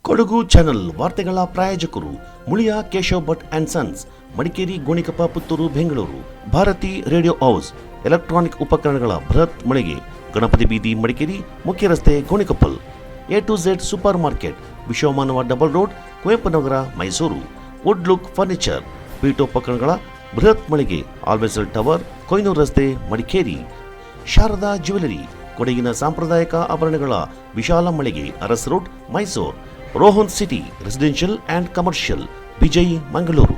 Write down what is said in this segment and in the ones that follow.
Kodagu channel ವಾರ್ತೆಗಳ ಪ್ರಾಯೋಜಕರು Muliya Keshav Bhat and sons, Madikeri, Gonikoppa, Puttur, Bengaluru. Bharati radio house, electronic ಉಪಕರಣಗಳ ಬೃಹತ್ ಮಳಿಗೆ, ಗಣಪತಿ ಬೀದಿ, ಮಡಿಕೇರಿ, ಮುಖ್ಯ ರಸ್ತೆ, Gonikoppal. A2Z super market, Vishwamanava double road, Kuvempu Nagar, Mysuru. Wood look furniture, ಪೀಠೋಪಕರಣಗಳ ಬೃಹತ್ ಮಳಿಗೆ, ಆಲ್ವೆಸಲ್ ಟವರ್, ಕೊಯ್ನೂರು ರಸ್ತೆ, ಮಡಿಕೇರಿ. ಶಾರದಾ ಜ್ಯುವೆಲರಿ, ಕೊಡಗಿನ ಸಾಂಪ್ರದಾಯಿಕ ಆಭರಣಗಳ ವಿಶಾಲ ಮಳಿಗೆ, Aras road, Mysuru. Rohan city residential and commercial, Vijay, Mangaluru.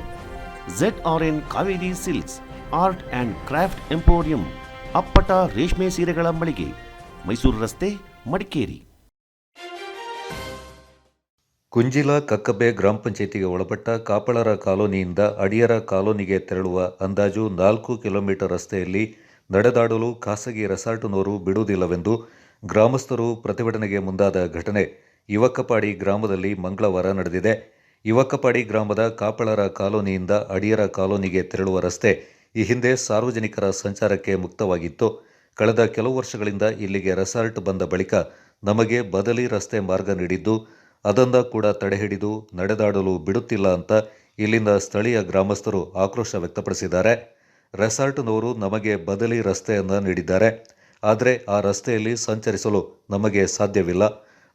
ZRN Kaveri silks, art and craft emporium, ಅಪ್ಪಟ ರೇಷ್ಮೆ ಸೀರೆಗಳ ಮಳಿಗೆ, ಮೈಸೂರು ರಸ್ತೆ, ಮಡಿಕೇರಿ. ಕುಂಜಿಲ ಕಕ್ಕಬ್ಬೆ ಗ್ರಾಮ ಪಂಚಾಯಿತಿಗೆ ಒಳಪಟ್ಟ ಕಾಪಳರ ಕಾಲೋನಿಯಿಂದ ಅಡಿಯರ ಕಾಲೋನಿಗೆ ತೆರಳುವ ಅಂದಾಜು 4 ಕಿಲೋಮೀಟರ್ ರಸ್ತೆಯಲ್ಲಿ ನಡೆದಾಡಲು ಖಾಸಗಿ ರೆಸಾರ್ಟ್ನವರು ಬಿಡುವುದಿಲ್ಲವೆಂದು ಗ್ರಾಮಸ್ಥರು ಪ್ರತಿಭಟನೆಗೆ ಮುಂದಾದ ಘಟನೆ ಯುವಕಪಾಡಿ ಗ್ರಾಮದಲ್ಲಿ ಮಂಗಳವಾರ ನಡೆದಿದೆ. ಯುವಕಪಾಡಿ ಗ್ರಾಮದ ಕಾಪಳರ ಕಾಲೋನಿಯಿಂದ ಅಡಿಯರ ಕಾಲೋನಿಗೆ ತೆರಳುವ ರಸ್ತೆ ಈ ಹಿಂದೆ ಸಾರ್ವಜನಿಕರ ಸಂಚಾರಕ್ಕೆ ಮುಕ್ತವಾಗಿತ್ತು. ಕಳೆದ ಕೆಲವು ವರ್ಷಗಳಿಂದ ಇಲ್ಲಿಗೆ ರೆಸಾರ್ಟ್ ಬಂದ ಬಳಿಕ ನಮಗೆ ಬದಲಿ ರಸ್ತೆ ಮಾರ್ಗ ನೀಡಿದ್ದು, ಅದನ್ನು ಕೂಡ ತಡೆಹಿಡಿದು ನಡೆದಾಡಲು ಬಿಡುತ್ತಿಲ್ಲ ಅಂತ ಇಲ್ಲಿಂದ ಸ್ಥಳೀಯ ಗ್ರಾಮಸ್ಥರು ಆಕ್ರೋಶ ವ್ಯಕ್ತಪಡಿಸಿದ್ದಾರೆ. ರೆಸಾರ್ಟ್ನವರು ನಮಗೆ ಬದಲಿ ರಸ್ತೆಯನ್ನು ನೀಡಿದ್ದಾರೆ, ಆದರೆ ಆ ರಸ್ತೆಯಲ್ಲಿ ಸಂಚರಿಸಲು ನಮಗೆ ಸಾಧ್ಯವಿಲ್ಲ.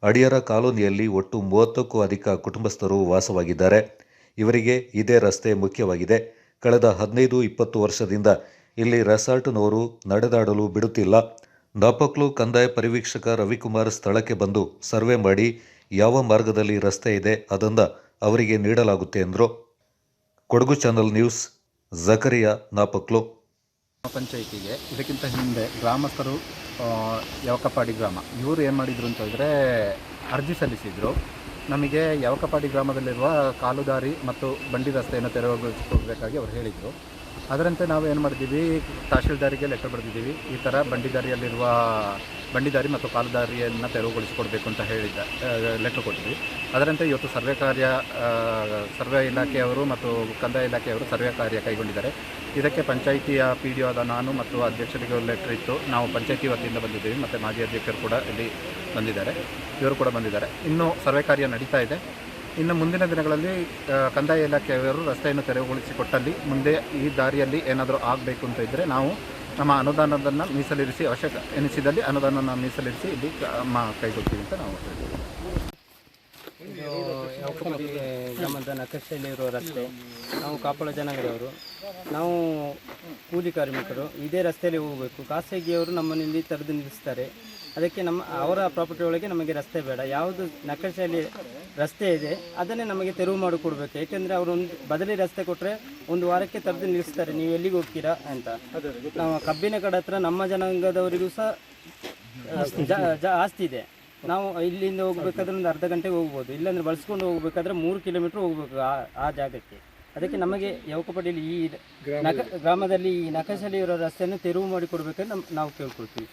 ಅಡಿಯರ ಕಾಲೋನಿಯಲ್ಲಿ ಒಟ್ಟು 30ಕ್ಕೂ ಅಧಿಕ ಕುಟುಂಬಸ್ಥರು ವಾಸವಾಗಿದ್ದಾರೆ. ಇವರಿಗೆ ಇದೇ ರಸ್ತೆ ಮುಖ್ಯವಾಗಿದೆ. ಕಳೆದ 15-20 ವರ್ಷದಿಂದ ಇಲ್ಲಿ ರೆಸಾರ್ಟ್ನವರು ನಡೆದಾಡಲು ಬಿಡುತ್ತಿಲ್ಲ. ನಾಪಕ್ಲು ಕಂದಾಯ ಪರಿವೀಕ್ಷಕ ರವಿಕುಮಾರ್ ಸ್ಥಳಕ್ಕೆ ಬಂದು ಸರ್ವೆ ಮಾಡಿ ಯಾವ ಮಾರ್ಗದಲ್ಲಿ ರಸ್ತೆ ಇದೆ ಅದನ್ನು ಅವರಿಗೆ ನೀಡಲಾಗುತ್ತೆ ಎಂದರು. Kodagu channel news, Zakariya, Napoklu. ಪಂಚಾಯಿತಿಗೆ ಇದಕ್ಕಿಂತ ಹಿಂದೆ ಗ್ರಾಮಸ್ಥರು ಯವಕಪಾಡಿ ಗ್ರಾಮ ಇವರು ಏನು ಮಾಡಿದರು ಅಂತ ಹೇಳಿದ್ರೆ ಅರ್ಜಿ ಸಲ್ಲಿಸಿದರು. ನಮಗೆ ಯವಕಪಾಡಿ ಗ್ರಾಮದಲ್ಲಿರುವ ಕಾಲುದಾರಿ ಮತ್ತು ಬಂಡಿ ರಸ್ತೆಯನ್ನು ತೆರವುಗೊಳಿಸಿಕೊಡಬೇಕಾಗಿ ಅವರು ಹೇಳಿದರು. ಅದರಂತೆ ನಾವು ಏನು ಮಾಡಿದ್ದೀವಿ, ತಹಶೀಲ್ದಾರಿಗೆ ಲೆಟರ್ ಬರೆದಿದ್ದೀವಿ. ಈ ಥರ ಬಂಡಿದಾರಿ ಮತ್ತು ಕಾಲುದಾರಿಯನ್ನು ತೆರವುಗೊಳಿಸಿಕೊಡಬೇಕು ಅಂತ ಲೆಟರ್ ಕೊಟ್ಟಿದ್ವಿ. ಅದರಂತೆ ಇವತ್ತು ಸರ್ವೆ ಇಲಾಖೆಯವರು ಮತ್ತು ಕಂದಾಯ ಇಲಾಖೆಯವರು ಸರ್ವೆ ಕಾರ್ಯ ಕೈಗೊಂಡಿದ್ದಾರೆ. ಇದಕ್ಕೆ ಪಂಚಾಯಿತಿಯ PDO ಆದ ನಾನು ಮತ್ತು ಅಧ್ಯಕ್ಷರಿಗೆ ಲೆಟರ್ ಇತ್ತು. ನಾವು ಪಂಚಾಯಿತಿ ವತಿಯಿಂದ ಬಂದಿದ್ದೀವಿ ಮತ್ತು ಮಾಜಿ ಅಧ್ಯಕ್ಷರು ಕೂಡ ಇಲ್ಲಿ ಬಂದಿದ್ದಾರೆ, ಇವರು ಕೂಡ ಬಂದಿದ್ದಾರೆ. ಇನ್ನೂ ಸರ್ವೆ ಕಾರ್ಯ ನಡೀತಾ ಇದೆ. ಇನ್ನು ಮುಂದಿನ ದಿನಗಳಲ್ಲಿ ಕಂದಾಯ ಇಲಾಖೆಯವರು ರಸ್ತೆಯನ್ನು ತೆರವುಗೊಳಿಸಿಕೊಟ್ಟಲ್ಲಿ ಮುಂದೆ ಈ ದಾರಿಯಲ್ಲಿ ಏನಾದರೂ ಆಗಬೇಕು ಅಂತ ಇದ್ದರೆ ನಾವು ನಮ್ಮ ಅನುದಾನವನ್ನು ಮೀಸಲಿರಿಸಿ, ಅವಶ್ಯಕ ಎನಿಸಿದಲ್ಲಿ ಅನುದಾನವನ್ನು ಮೀಸಲಿರಿಸಿ ಇಲ್ಲಿ ಕೈಗೊಳ್ತೀವಿ ಅಂತ ನಾವು ಹೇಳ್ತೀವಿ. ಯವಕಪಾಡಿ ಗ್ರಾಮದ ನಕಷೆಯಲ್ಲಿರುವ ರಸ್ತೆ, ನಾವು ಕಾಪಳ ಜನಾಂಗದವರು, ನಾವು ಕೂಲಿ ಕಾರ್ಮಿಕರು ಇದೇ ರಸ್ತೆಯಲ್ಲಿ ಹೋಗಬೇಕು. ಖಾಸಗಿಯವರು ನಮ್ಮನ್ನು ಇಲ್ಲಿ ತಡೆದು ನಿಲ್ಲಿಸ್ತಾರೆ. ಅದಕ್ಕೆ ಅವರ ಪ್ರಾಪರ್ಟಿ ಒಳಗೆ ನಮಗೆ ರಸ್ತೆ ಬೇಡ. ಯಾವುದು ನಕಷೆಯಲ್ಲಿ ರಸ್ತೆ ಇದೆ ಅದನ್ನೇ ನಮಗೆ ತೆರವು ಮಾಡಿಕೊಡ್ಬೇಕು. ಏಕೆಂದರೆ ಅವರು ಒಂದು ಬದಲಿ ರಸ್ತೆ ಕೊಟ್ಟರೆ ಒಂದು ವಾರಕ್ಕೆ ತಡೆದು ನಿಲ್ಲಿಸ್ತಾರೆ, ನೀವು ಎಲ್ಲಿಗೆ ಹೋಗ್ತೀರಾ ಅಂತ. ನಾವು ಕಬ್ಬಿನ ಕಡೆ ಹತ್ರ ನಮ್ಮ ಜನಾಂಗದವರಿಗೂ ಸಹ ಆಸ್ತಿ ಇದೆ. ನಾವು ಇಲ್ಲಿಂದ ಹೋಗಬೇಕಾದ್ರೆ ಒಂದು ಅರ್ಧ ಗಂಟೆಗೆ ಹೋಗ್ಬೋದು, ಇಲ್ಲಾಂದರೆ ಬಳಸ್ಕೊಂಡು ಹೋಗಬೇಕಾದ್ರೆ 3 ಕಿಲೋಮೀಟ್ರ್ ಹೋಗ್ಬೇಕು ಆ ಜಾಗಕ್ಕೆ. ಅದಕ್ಕೆ ನಮಗೆ ಯವಕಪಾಡಿಯಲ್ಲಿ ಈ ಗ್ರಾಮದಲ್ಲಿ ಈ ನಕಷೆಯಲ್ಲಿ ಇರೋ ರಸ್ತೆಯನ್ನು ತೆರವು ಮಾಡಿಕೊಡ್ಬೇಕಂತ ನಾವು ಕೇಳ್ಕೊಳ್ತೀವಿ.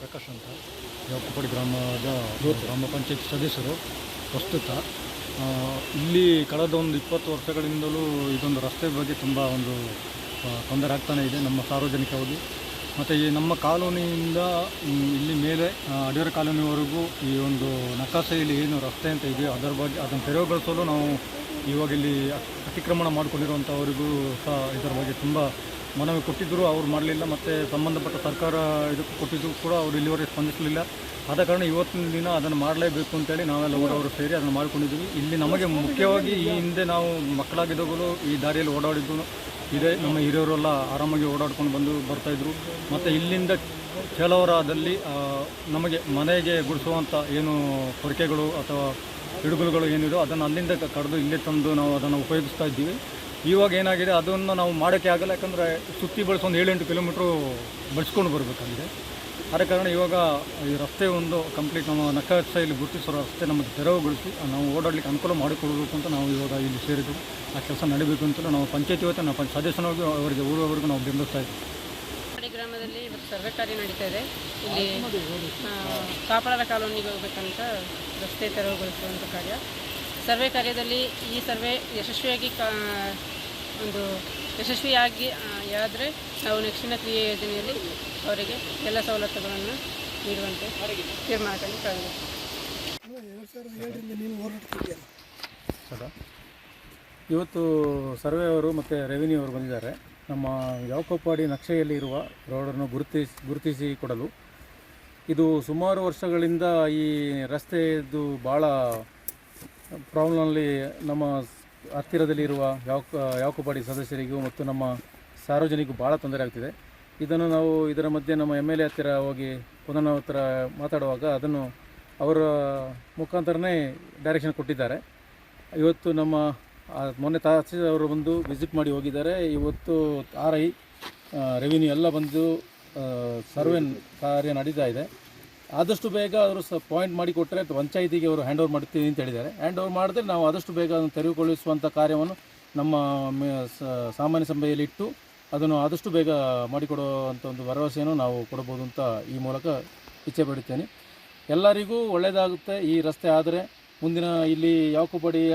ಪ್ರಕಾಶ್ ಅಂತ, ಯವಕಪಾಡಿ ಗ್ರಾಮದ ಗ್ರಾಮ ಪಂಚಾಯತ್ ಸದಸ್ಯರು. ಪ್ರಸ್ತುತ ಇಲ್ಲಿ ಕಳೆದ ಒಂದು 20 ವರ್ಷಗಳಿಂದಲೂ ಇದೊಂದು ರಸ್ತೆ ಬಗ್ಗೆ ತುಂಬ ಒಂದು ತೊಂದರೆ ಆಗ್ತಾನೇ ಇದೆ ನಮ್ಮ ಸಾರ್ವಜನಿಕವಾಗಿ. ಮತ್ತು ಈ ನಮ್ಮ ಕಾಲೋನಿಯಿಂದ ಇಲ್ಲಿ ಮೇಲೆ ಅಡಿಯರ ಕಾಲೋನಿವರೆಗೂ ಈ ಒಂದು ನಕಾಸೆಯಲ್ಲಿ ಏನು ರಸ್ತೆ ಅಂತ ಇದೆಯೋ ಅದರ ಬಗ್ಗೆ ಅದನ್ನು ತೆರವುಗೊಳಿಸಲು ನಾವು ಇವಾಗ ಇಲ್ಲಿ ಅತಿಕ್ರಮಣ ಮಾಡಿಕೊಂಡಿರುವಂಥವರಿಗೂ ಸಹ ಇದರ ಬಗ್ಗೆ ತುಂಬ ಮನವಿ ಕೊಟ್ಟಿದ್ದರು, ಅವ್ರು ಮಾಡಲಿಲ್ಲ. ಮತ್ತು ಸಂಬಂಧಪಟ್ಟ ಸರ್ಕಾರ ಇದಕ್ಕೆ ಕೊಟ್ಟಿದ್ದು ಕೂಡ ಅವರು ಇಲ್ಲಿವರೆಗೆ ಸ್ಪಂದಿಸಲಿಲ್ಲ. ಆದ ಕಾರಣ ಇವತ್ತಿನ ದಿನ ಅದನ್ನು ಮಾಡಲೇಬೇಕು ಅಂತೇಳಿ ನಾವೆಲ್ಲ ಊರವರು ಸೇರಿ ಅದನ್ನು ಮಾಡಿಕೊಂಡಿದ್ದೀವಿ. ಇಲ್ಲಿ ನಮಗೆ ಮುಖ್ಯವಾಗಿ ಈ ಹಿಂದೆ ನಾವು ಮಕ್ಕಳಾಗಿದ್ದಾಗಲೂ ಈ ದಾರಿಯಲ್ಲಿ ಓಡಾಡಿದ್ದು ಇದೆ. ನಮ್ಮ ಹಿರಿಯರೆಲ್ಲ ಆರಾಮಾಗಿ ಓಡಾಡ್ಕೊಂಡು ಬರ್ತಾಯಿದ್ರು. ಮತ್ತು ಇಲ್ಲಿಂದ ಕೆಲವರಾದಲ್ಲಿ ನಮಗೆ ಮನೆಗೆ ಗುಡಿಸುವಂಥ ಏನು ಕೊರಕೆಗಳು ಅಥವಾ ಹಿಡುಗುಲುಗಳು ಏನಿದೋ ಅದನ್ನು ಅಲ್ಲಿಂದ ಕಡಿದು ಇಲ್ಲೇ ತಂದು ನಾವು ಅದನ್ನು ಉಪಯೋಗಿಸ್ತಾ ಇದ್ದೀವಿ. ಇವಾಗ ಏನಾಗಿದೆ ಅದನ್ನು ನಾವು ಮಾಡೋಕ್ಕೆ ಆಗಲ್ಲ, ಯಾಕಂದರೆ ಸುತ್ತಿ ಬಳಸಿ ಒಂದು 7-8 ಕಿಲೋಮೀಟ್ರು ಬಳಸ್ಕೊಂಡು ಬರಬೇಕಾಗಿದೆ. ಆದ ಕಾರಣ ಇವಾಗ ಈ ರಸ್ತೆ ಒಂದು ಕಂಪ್ಲೀಟ್ ನಮ್ಮ ನಕಾಸೆಯಲ್ಲಿ ಗುರುತಿಸೋ ರಸ್ತೆ ನಮ್ಮದು ತೆರವುಗೊಳಿಸಿ ನಾವು ಓಡಾಡಲಿಕ್ಕೆ ಅನುಕೂಲ ಮಾಡಿಕೊಡಬೇಕು ಅಂತ ನಾವು ಇವಾಗ ಇಲ್ಲಿ ಸೇರಿದ್ದು. ಆ ಕೆಲಸ ನಡೀಬೇಕು ಅಂತಲೂ ನಾವು ಪಂಚಾಯತಿ ಇವತ್ತು ನಾವು ಸದಸ್ಯನಾಗಿ ಅವರಿಗೆ ಊರವರೆಗೂ ನಾವು ಬೆಂಬಲಿಸ್ತಾ ಇದ್ದೀವಿ. ಗ್ರಾಮದಲ್ಲಿ ಇವತ್ತು ಸರ್ವೆ ಕಾರ್ಯ ನಡೀತಾ ಇದೆ. ಇಲ್ಲಿ ಕಾಪಳರ ಕಾಲೋನಿಗೆ ಹೋಗಬೇಕಂತ ರಸ್ತೆ ತೆರವುಗೊಳಿಸುವಂಥ ಕಾರ್ಯ. ಸರ್ವೆ ಕಾರ್ಯದಲ್ಲಿ ಈ ಸರ್ವೆ ಯಶಸ್ವಿಯಾಗಿ ಆದರೆ ನಾವು ನೆಕ್ಸ್ಟಿನ ಕ್ರಿಯೆ ಯೋಜನೆಯಲ್ಲಿ ಅವರಿಗೆ ಎಲ್ಲ ಸವಲತ್ತುಗಳನ್ನು ನೀಡುವಂತೆ ತೀರ್ಮಾನ ಹೌದಾ? ಇವತ್ತು ಸರ್ವೆ ಅವರು ಮತ್ತು ರೆವಿನ್ಯೂ ಅವರು ಬಂದಿದ್ದಾರೆ. ನಮ್ಮ ಯಾಕೋಪಾಡಿ ನಕ್ಷೆಯಲ್ಲಿ ಇರುವ ರೋಡನ್ನು ಗುರುತಿಸಿ ಕೊಡಲು. ಇದು ಸುಮಾರು ವರ್ಷಗಳಿಂದ ಈ ರಸ್ತೆಯದ್ದು ಭಾಳ ಪ್ರಾಬ್ಲಮ್ನಲ್ಲಿ ನಮ್ಮ ಹತ್ತಿರದಲ್ಲಿರುವ ಯಾಕೋಪಾಡಿ ಸದಸ್ಯರಿಗೂ ಮತ್ತು ನಮ್ಮ ಸಾರ್ವಜನಿಕರಿಗೂ ಭಾಳ ತೊಂದರೆ ಆಗ್ತಿದೆ. ಇದನ್ನು ನಾವು ಇದರ ಮಧ್ಯೆ ನಮ್ಮ MLA ಹತ್ತಿರ ಹೋಗಿ ಪುನಃ ಹತ್ರ ಮಾತಾಡುವಾಗ ಅದನ್ನು ಅವರ ಮುಖಾಂತರನೇ ಡೈರೆಕ್ಷನ್ ಕೊಟ್ಟಿದ್ದಾರೆ. ಇವತ್ತು ನಮ್ಮ ಮೊನ್ನೆ ತಹಸೀಲ್ದಾರ್ ಅವರು ಬಂದು ವಿಸಿಟ್ ಮಾಡಿ ಹೋಗಿದ್ದಾರೆ. ಇವತ್ತು RI ರೆವಿನ್ಯೂ ಎಲ್ಲ ಬಂದು ಸರ್ವೆ ಕಾರ್ಯ ನಡೀತಾ ಇದೆ. ಆದಷ್ಟು ಬೇಗ ಅವರು ಪಾಯಿಂಟ್ ಮಾಡಿ ಕೊಟ್ಟರೆ ಪಂಚಾಯಿತಿಗೆ ಅವರು ಹ್ಯಾಂಡ್ ಓವರ್ ಮಾಡ್ತೀವಿ ಅಂತ ಹೇಳಿದ್ದಾರೆ. ಹ್ಯಾಂಡ್ ಓವರ್ ಮಾಡಿದ್ರೆ ನಾವು ಆದಷ್ಟು ಬೇಗ ಅದನ್ನು ತೆರವುಗೊಳಿಸುವಂಥ ಕಾರ್ಯವನ್ನು ನಮ್ಮ ಸಾಮಾನ್ಯ ಸಭೆಯಲ್ಲಿ ಇಟ್ಟು ಅದನ್ನು ಆದಷ್ಟು ಬೇಗ ಮಾಡಿಕೊಡುವಂಥ ಒಂದು ಭರವಸೆಯನ್ನು ನಾವು ಕೊಡಬಹುದು ಅಂತ ಈ ಮೂಲಕ ಇಚ್ಛೆ ಪಡುತ್ತೇನೆ. ಎಲ್ಲರಿಗೂ ಒಳ್ಳೆಯದಾಗುತ್ತೆ ಈ ರಸ್ತೆ ಆದರೆ. ಮುಂದಿನ ಇಲ್ಲಿ ಯಾಕೋಪಾಡಿಯ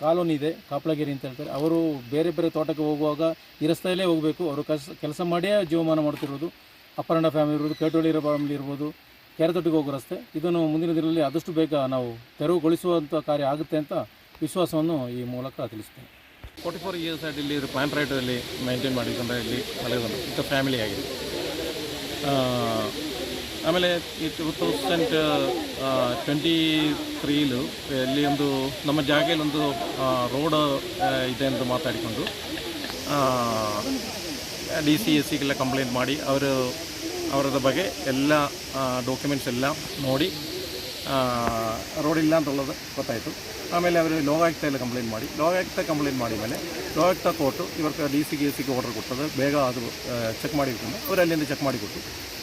ಕಾಲೋನಿ ಇದೆ, ಕಾಪಳಗೇರಿ ಅಂತ ಹೇಳ್ತಾರೆ. ಅವರು ಬೇರೆ ಬೇರೆ ತೋಟಕ್ಕೆ ಹೋಗುವಾಗ ಈ ರಸ್ತೆಯಲ್ಲೇ ಹೋಗಬೇಕು. ಅವರು ಕೆಲಸ ಮಾಡಿಯೇ ಜೀವಮಾನ ಮಾಡ್ತಿರೋದು. ಅಪರ್ಣ ಫ್ಯಾಮಿಲಿ ಇರ್ಬೋದು, ಕೇಟೋಳಿ ಫ್ಯಾಮಿಲಿ ಇರ್ಬೋದು, ಕೆರೆತೊಟ್ಟಿಗೆ ಹೋಗೋ ರಸ್ತೆ. ಇದನ್ನು ಮುಂದಿನ ದಿನದಲ್ಲಿ ಆದಷ್ಟು ಬೇಗ ನಾವು ತೆರವುಗೊಳಿಸುವಂಥ ಕಾರ್ಯ ಆಗುತ್ತೆ ಅಂತ ವಿಶ್ವಾಸವನ್ನು ಈ ಮೂಲಕ ತಿಳಿಸ್ತೇನೆ. 44 ಇಯರ್ಸ್ ಆಗಿ ಇಲ್ಲಿ ಪ್ಲಾಂಟ್ ರೈಟಲ್ಲಿ ಮೇಂಟೈನ್ ಮಾಡಿಕೊಂಡ್ರೆ ಇಲ್ಲಿ ಒಳ್ಳೆಯದು ವಿತ್ ಫ್ಯಾಮಿಲಿ ಆಗಿದೆ. ಆಮೇಲೆ ಈ 2023 ಇಲ್ಲಿ ಒಂದು ನಮ್ಮ ಜಾಗದಲ್ಲಿ ಒಂದು ರೋಡ್ ಇದೆ ಅಂತ ಮಾತಾಡಿಕೊಂಡು DCSCಗೆಲ್ಲ ಕಂಪ್ಲೇಂಟ್ ಮಾಡಿ ಅವರದ ಬಗ್ಗೆ ಎಲ್ಲ ಡಾಕ್ಯುಮೆಂಟ್ಸ್ ಎಲ್ಲ ನೋಡಿ ರೋಡ್ ಇಲ್ಲ ಅಂತುള്ളത് ಗೊತ್ತಾಯಿತು. ಆಮೇಲೆ ಅವರು ಲೋಕಾಯುಕ್ತ ಎಲ್ಲ ಕಂಪ್ಲೇಂಟ್ ಮಾಡಿ ಮೇಲೆ ಲೋಕಾಯುಕ್ತ ಕೋರ್ಟು ಇವർക്ക് DCSCಗೆ ಆರ್ಡರ್ ಕೊಟ್ಟದು ಬೇಗ ಅದು ಚೆಕ್ ಮಾಡಿಕೊಂಡು ಅವರು ಅಲ್ಲಿಂದ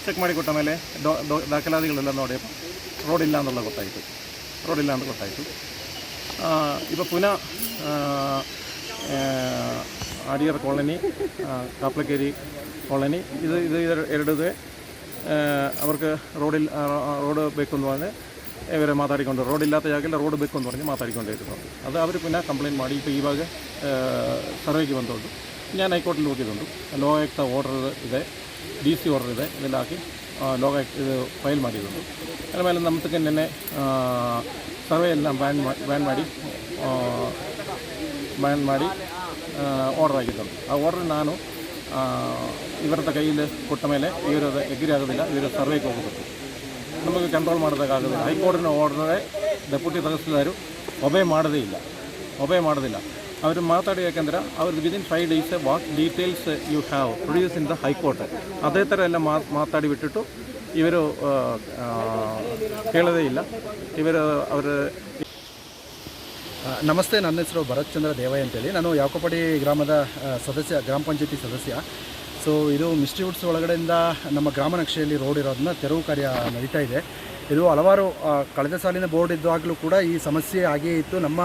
ಚೆಕ್ ಮಾಡಿಕೊಟ್ಟ ಮೇಲೆ ದಾಖಲಾತಿಗಳೆಲ್ಲ ನೋಡಿ ರೋಡ್ ಇಲ್ಲ ಅಂತ ಗೊತ್ತಾಯಿತು. ഇപ്പോൾ പുനഃ അടിയർ കോളനി, കാപ്പളക്കേരി കോളനി ഇത് ಎರಡದೇ അവർക്ക് ರೋಡ್ ಬೇಕು ಅಂತ പറഞ്ഞ് ಇವರೇ ಮಾತಾಡಿಕೊಂಡು ರೋಡ್ ಇಲ್ಲದ ಜಾಗದಲ್ಲಿ ರೋಡ್ ಬೇಕು ಅಂತ പറഞ്ഞ് ಮಾತಾಡಿಕೊಂಡಿരുന്നു. ಅದು ಅವರು ಪುನಃ ಕಂಪ್ಲೇಂಟ್ ಮಾಡಿ ഇപ്പോൾ ಇವಾಗ ಸರ್ವೆಗೆ ಬಂದೋದು. ഞാൻ ഹൈക്കോടതിയിൽ ಹೋಗಿದ್ದುಂಟು. ಲೋಕಾಯುಕ್ತ ಆರ್ಡರ್ ಇದೆ, DC ಆರ್ಡರ್ ಇದೆ, ಇದೆಲ್ಲ ಹಾಕಿ ಲೋಕಾಯುಕ್ತ ಇದು ಫೈಲ್ ಮಾಡಿದ್ದುಂಟು. ಆಮೇಲೆ ನಮ್ಮದಕ್ಕೆ ನಿನ್ನೆ ಸರ್ವೆ ಎಲ್ಲ ಬ್ಯಾನ್ ಮಾಡಿ ಆರ್ಡರ್ ಆಗಿದ್ದುಂಟು. ಆ ಆರ್ಡರ್ ನಾನು ಇವರದ ಕೈಯಲ್ಲಿ ಕೊಟ್ಟ ಮೇಲೆ ಇವರದ ಎಗ್ರಿ ಆಗೋದಿಲ್ಲ, ಇವರ ಸರ್ವೆಗೆ ಹೋಗಬೇಕು. ನಮಗೆ ಕಂಟ್ರೋಲ್ ಮಾಡೋದಕ್ಕಾಗೋದಿಲ್ಲ. ಹೈಕೋರ್ಟಿನ ಆರ್ಡರೇ ಡೆಪ್ಯೂಟಿ ತಹಸೀಲ್ದಾರು ಒಬೇ ಮಾಡೋದಿಲ್ಲ. ಅವರು ಮಾತಾಡಿ, ಯಾಕೆಂದರೆ ಅವ್ರದ್ದು within 5 days what details you have produce in the high court ಅದೇ ಥರ ಎಲ್ಲ ಮಾತಾಡಿ ಬಿಟ್ಟಿಟ್ಟು ಇವರು ಕೇಳೋದೇ ಇಲ್ಲ. ಅವರ ನಮಸ್ತೆ, ನನ್ನ ಹೆಸರು ಭರತ್ ಚಂದ್ರ ದೇವಯ್ಯ ಅಂತೇಳಿ. ನಾನು ಯಾಕೋಪಾಡಿ ಗ್ರಾಮದ ಗ್ರಾಮ ಪಂಚಾಯತಿ ಸದಸ್ಯ. ಸೊ ಇದು ಮಿಸ್ಟ್ರಿ ವುಡ್ಸ್ ಒಳಗಡೆಯಿಂದ ನಮ್ಮ ಗ್ರಾಮ ನಕ್ಷೆಯಲ್ಲಿ ರೋಡ್ ಇರೋದನ್ನ ತೆರವು ಕಾರ್ಯ ನಡೀತಾ ಇದೆ. ಇದು ಹಲವಾರು ಕಳೆದ ಸಾಲಿನ ಬೋರ್ಡ್ ಇದ್ದಾಗಲೂ ಕೂಡ ಈ ಸಮಸ್ಯೆ ಹಾಗೇ ಇತ್ತು. ನಮ್ಮ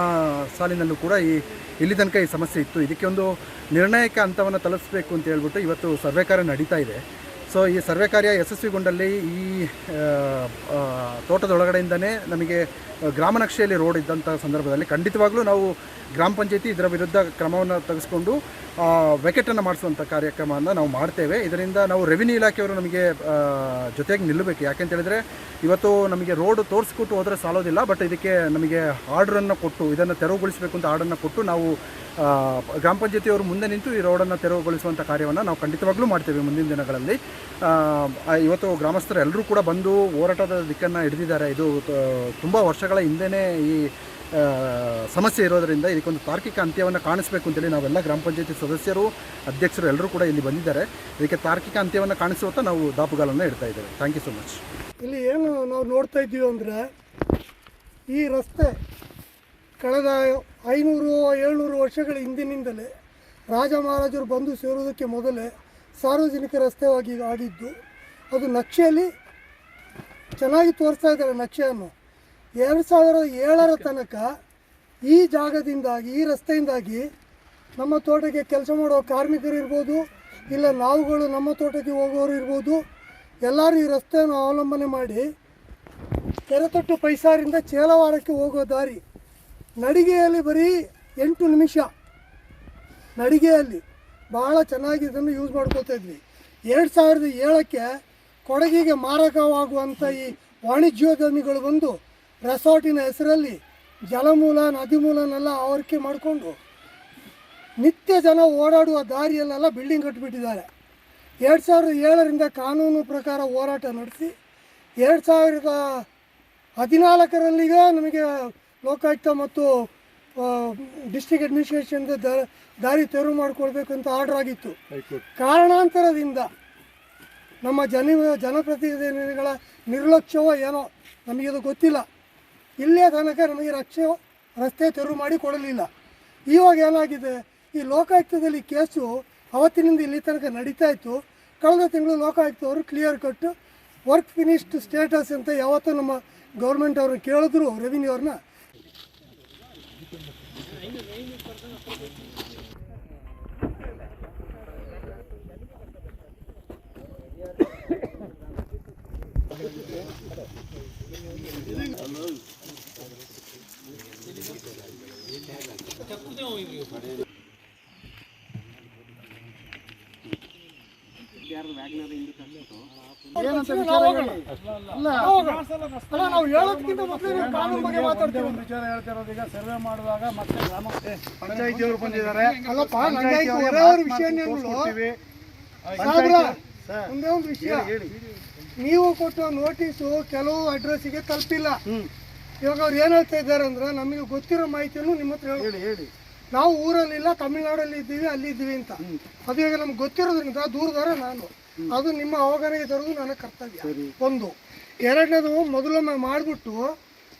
ಸಾಲಿನಲ್ಲೂ ಕೂಡ ಇಲ್ಲಿ ತನಕ ಈ ಸಮಸ್ಯೆ ಇತ್ತು. ಇದಕ್ಕೆ ಒಂದು ನಿರ್ಣಾಯಕ ಹಂತವನ್ನು ತಲುಪಿಸಬೇಕು ಅಂತ ಹೇಳ್ಬಿಟ್ಟು ಇವತ್ತು ಸರ್ವೆ ಕಾರ್ಯ ನಡೀತಾ ಇದೆ. ಸೊ ಈ ಸರ್ವೆ ಕಾರ್ಯ ಯಶಸ್ವಿಗೊಂಡಲ್ಲಿ ಈ ತೋಟದೊಳಗಡೆಯಿಂದನೇ ನಮಗೆ ಗ್ರಾಮ ನಕ್ಷೆಯಲ್ಲಿ ರೋಡ್ ಇದ್ದಂಥ ಸಂದರ್ಭದಲ್ಲಿ ಖಂಡಿತವಾಗ್ಲೂ ನಾವು ಗ್ರಾಮ ಪಂಚಾಯತಿ ಇದರ ವಿರುದ್ಧ ಕ್ರಮವನ್ನು ತೆಗೆದುಕೊಂಡು ವೆಕೆಟನ್ನು ಮಾಡಿಸುವಂಥ ಕಾರ್ಯಕ್ರಮವನ್ನು ನಾವು ಮಾಡ್ತೇವೆ. ಇದರಿಂದ ನಾವು ರೆವಿನ್ಯೂ ಇಲಾಖೆಯವರು ನಮಗೆ ಜೊತೆಗೆ ನಿಲ್ಲಬೇಕು. ಯಾಕೆಂತ ಹೇಳಿದರೆ ಇವತ್ತು ನಮಗೆ ರೋಡ್ ತೋರಿಸ್ಕೊಟ್ಟು ಹೋದರೆ ಸಾಲೋದಿಲ್ಲ, ಬಟ್ ಇದಕ್ಕೆ ನಮಗೆ ಆರ್ಡ್ರನ್ನು ಕೊಟ್ಟು ಇದನ್ನು ತೆರವುಗೊಳಿಸಬೇಕು ಅಂತ ಆರ್ಡರನ್ನು ಕೊಟ್ಟು ನಾವು ಗ್ರಾಮ ಪಂಚಾಯತಿಯವರು ಮುಂದೆ ನಿಂತು ಈ ರೋಡನ್ನು ತೆರವುಗೊಳಿಸುವಂಥ ಕಾರ್ಯವನ್ನು ನಾವು ಖಂಡಿತವಾಗ್ಲೂ ಮಾಡ್ತೇವೆ ಮುಂದಿನ ದಿನಗಳಲ್ಲಿ. ಇವತ್ತು ಗ್ರಾಮಸ್ಥರು ಎಲ್ಲರೂ ಕೂಡ ಬಂದು ಹೋರಾಟದ ದಿಕ್ಕನ್ನು ಹಿಡಿದಿದ್ದಾರೆ. ಇದು ತುಂಬ ವರ್ಷಗಳ ಹಿಂದೆಯೇ ಈ ಸಮಸ್ಯೆ ಇರೋದರಿಂದ ಇದಕ್ಕೊಂದು ತಾರ್ಕಿಕ ಅಂತ್ಯವನ್ನು ಕಾಣಿಸಬೇಕು ಅಂತೇಳಿ ನಾವೆಲ್ಲ ಗ್ರಾಮ ಪಂಚಾಯತಿ ಸದಸ್ಯರು, ಅಧ್ಯಕ್ಷರು ಎಲ್ಲರೂ ಕೂಡ ಇಲ್ಲಿ ಬಂದಿದ್ದಾರೆ. ಇದಕ್ಕೆ ತಾರ್ಕಿಕ ಅಂತ್ಯವನ್ನು ಕಾಣಿಸುವಂಥ ನಾವು ದಾಪುಗಾಲನ್ನು ಇಡ್ತಾ ಇದ್ದೇವೆ. Thank you so much. ಇಲ್ಲಿ ಏನು ನಾವು ನೋಡ್ತಾ ಇದ್ದೀವಿ ಅಂದರೆ, ಈ ರಸ್ತೆ ಕಳೆದ 500-700 ವರ್ಷಗಳ ಹಿಂದಿನಿಂದಲೇ ರಾಜ ಮಹಾರಾಜರು ಬಂದು ಸೇರುವುದಕ್ಕೆ ಮೊದಲೇ ಸಾರ್ವಜನಿಕ ರಸ್ತೆಯಾಗಿ ಆಗಿದ್ದು, ಅದು ನಕ್ಷೆಯಲ್ಲಿ ಚೆನ್ನಾಗಿ ತೋರಿಸ್ತಾ ಇದ್ದಾರೆ ನಕ್ಷೆಯನ್ನು. 2007 ತನಕ ಈ ಜಾಗದಿಂದಾಗಿ, ಈ ರಸ್ತೆಯಿಂದಾಗಿ ನಮ್ಮ ತೋಟಕ್ಕೆ ಕೆಲಸ ಮಾಡೋ ಕಾರ್ಮಿಕರು ಇರ್ಬೋದು, ಇಲ್ಲ ನಾವುಗಳು ನಮ್ಮ ತೋಟಕ್ಕೆ ಹೋಗೋರು ಇರ್ಬೋದು, ಎಲ್ಲರೂ ಈ ರಸ್ತೆಯನ್ನು ಅವಲಂಬನೆ ಮಾಡಿ ಕೆರೆತೊಟ್ಟು ಪೈಸಾರಿಂದ ಚೇಲವಾಡಕ್ಕೆ ಹೋಗೋ ದಾರಿ ನಡಿಗೆಯಲ್ಲಿ ಬರೀ 8 ನಿಮಿಷ ನಡಿಗೆಯಲ್ಲಿ ಭಾಳ ಚೆನ್ನಾಗಿ ಇದನ್ನು ಯೂಸ್ ಮಾಡ್ಕೋತಾ ಇದ್ವಿ. 2007ಕ್ಕೆ ಕೊಡಗಿಗೆ ಮಾರಕವಾಗುವಂಥ ಈ ವಾಣಿಜ್ಯೋದ್ಯಮಿಗಳು ಬಂದು ರೆಸಾರ್ಟಿನ ಹೆಸರಲ್ಲಿ ಜಲಮೂಲ ನದಿಮೂಲನೆಲ್ಲ ಆವರಿಕೆ ಮಾಡಿಕೊಂಡು ನಿತ್ಯ ಜನ ಓಡಾಡುವ ದಾರಿಯಲ್ಲೆಲ್ಲ ಬಿಲ್ಡಿಂಗ್ ಕಟ್ಟಿಬಿಟ್ಟಿದ್ದಾರೆ. 2007ರಿಂದ ಕಾನೂನು ಪ್ರಕಾರ ಹೋರಾಟ ನಡೆಸಿ 2014ರಲ್ಲಿಗೆ ನಮಗೆ ಲೋಕಾಯುಕ್ತ ಮತ್ತು ಡಿಸ್ಟ್ರಿಕ್ಟ್ ಅಡ್ಮಿನಿಸ್ಟ್ರೇಷನ್ದ ದಾರಿ ತೆರವು ಮಾಡಿಕೊಡ್ಬೇಕು ಅಂತ ಆರ್ಡರ್ ಆಗಿತ್ತು. ಕಾರಣಾಂತರದಿಂದ ನಮ್ಮ ಜನಪ್ರತಿನಿಧಿಗಳ ನಿರ್ಲಕ್ಷ್ಯವೋ ಏನೋ ನಮಗಿದು ಗೊತ್ತಿಲ್ಲ, ಇಲ್ಲೇ ತನಕ ನಮಗೆ ರಸ್ತೆ ತೆರವು ಮಾಡಿ ಕೊಡಲಿಲ್ಲ. ಇವಾಗ ಏನಾಗಿದೆ, ಈ ಲೋಕಾಯುಕ್ತದಲ್ಲಿ ಕೇಸು ಅವತ್ತಿನಿಂದ ಇಲ್ಲಿ ತನಕ ನಡೀತಾ ಇತ್ತು. ಕಳೆದ ತಿಂಗಳು ಲೋಕಾಯುಕ್ತವರು clear cut work finished status ಅಂತ ಯಾವತ್ತೂ ನಮ್ಮ ಗೌರ್ಮೆಂಟ್ ಅವರು ಕೇಳಿದ್ರು ರೆವಿನ್ಯೂ ಅವ್ರನ್ನ. ನಾವು ಹೇಳೋದಕ್ಕಿಂತ ಮೊದಲೇ ಕಾನೂನು ಬಗ್ಗೆ ಮಾತಾಡ್ತೀವಿ. ವಿಚಾರ ಹೇಳ್ತಿರೋದು ಈಗ ಸರ್ವೆ ಮಾಡುವಾಗ ಮತ್ತೆ ಗ್ರಾಮ ಪಂಚಾಯಿತಿಯವರು ಬಂದಿದ್ದಾರೆ. ಅಲ್ಲಪ್ಪ, ವಿಷಯ ಒಂದೇ ಒಂದು ವಿಷಯ, ನೀವು ಕೊಟ್ಟ ನೋಟಿಸು ಕೆಲವು ಅಡ್ರೆಸ್ಸಿಗೆ ತಲುಪಿಲ್ಲ. ಇವಾಗ ಅವ್ರು ಏನು ಹೇಳ್ತಾ ಇದ್ದಾರೆ ಅಂದ್ರೆ, ನಮಗೆ ಗೊತ್ತಿರೋ ಮಾಹಿತಿಯನ್ನು ನಿಮ್ಮ ಹತ್ರ ಹೇಳಿ. ನಾವು ಊರಲ್ಲಿಲ್ಲ, ತಮಿಳ್ನಾಡಲ್ಲಿ ಇದ್ದೀವಿ, ಅಲ್ಲಿದ್ದೀವಿ ಅಂತ. ಅದು ಈಗ ನಮ್ಗೆ ಗೊತ್ತಿರೋದ್ರಿಂದ ದೂರದಾರ ನಾನು, ಅದು ನಿಮ್ಮ ಅವಗಣನೆಗೆ ತರೋದು ನನ್ನ ಕರ್ತವ್ಯ. ಒಂದು. ಎರಡನೇದು, ಮೊದಲೊಮ್ಮೆ ಮಾಡಿಬಿಟ್ಟು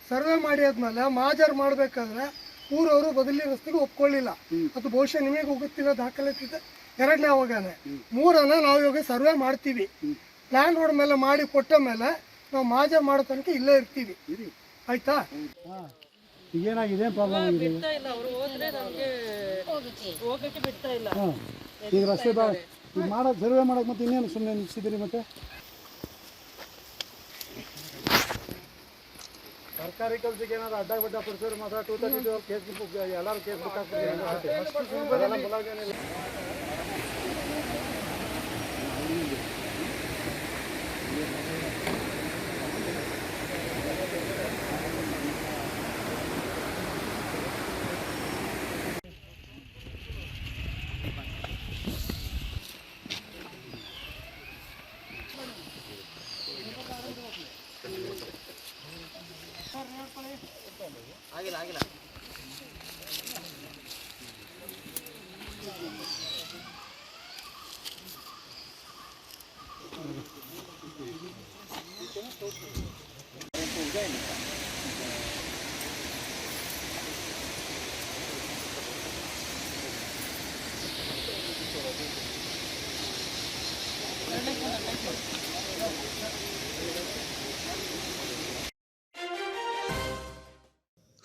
ಸರ್ವೆ ಮಾಡಿ ಆದ್ಮೇಲೆ ಮಾಜರ್ ಮಾಡಬೇಕಾದ್ರೆ ಊರವರು ಬದಲಿ ರಸ್ತೆಗೆ ಒಪ್ಕೊಳ್ಳಿಲ್ಲ. ಅದು ಬಹುಶಃ ನಿಮಗೆ ಗೊತ್ತಿಲ್ಲ, ದಾಖಲೆ ಇದೆ. ಎರಡನೇ ಅವಗಣನೆ. ಮೂರನೇ, ನಾವು ಇವಾಗ ಸರ್ವೆ ಮಾಡ್ತೀವಿ, ಪ್ಲಾನ್ ರೋಡ್ ಮೇಲೆ ಮಾಡಿ ಕೊಟ್ಟ ಮೇಲೆ ನಾವು ಮಾಜರ್ ಮಾಡೋ ತನಕ ಇಲ್ಲೇ ಇರ್ತೀವಿ. ಆಯ್ತಾ? ಏನಾಗಿದೆ ಪ್ರಾಬ್ಲಮ್ ಆಗಿದೆ ಈಗ ರಸ್ತೆ ಮಾಡೋದು ಸರ್ವೆ ಮಾಡೋಕೆ ಮತ್ತೆ ಇನ್ನೇನು ಸುಮ್ಮನೆ ನಿಲ್ಸಿದ್ದೀರಿ? ಮತ್ತೆ ಸರ್ಕಾರಿ ಕೆಲಸಕ್ಕೆ ಏನಾದ್ರು ಅಡ್ಡ ಬಡ್ಡ ಪಡಿಸೋರು ಮಾತ್ರ 232 ಕೇಸ್ ಬುಕ್, ಎಲ್ಲರೂ ಕೇಸ್ ಬುಕ್ ಹಾಕ್ಬಿಟ್ಟು ಆಗಿಲ್ಲ.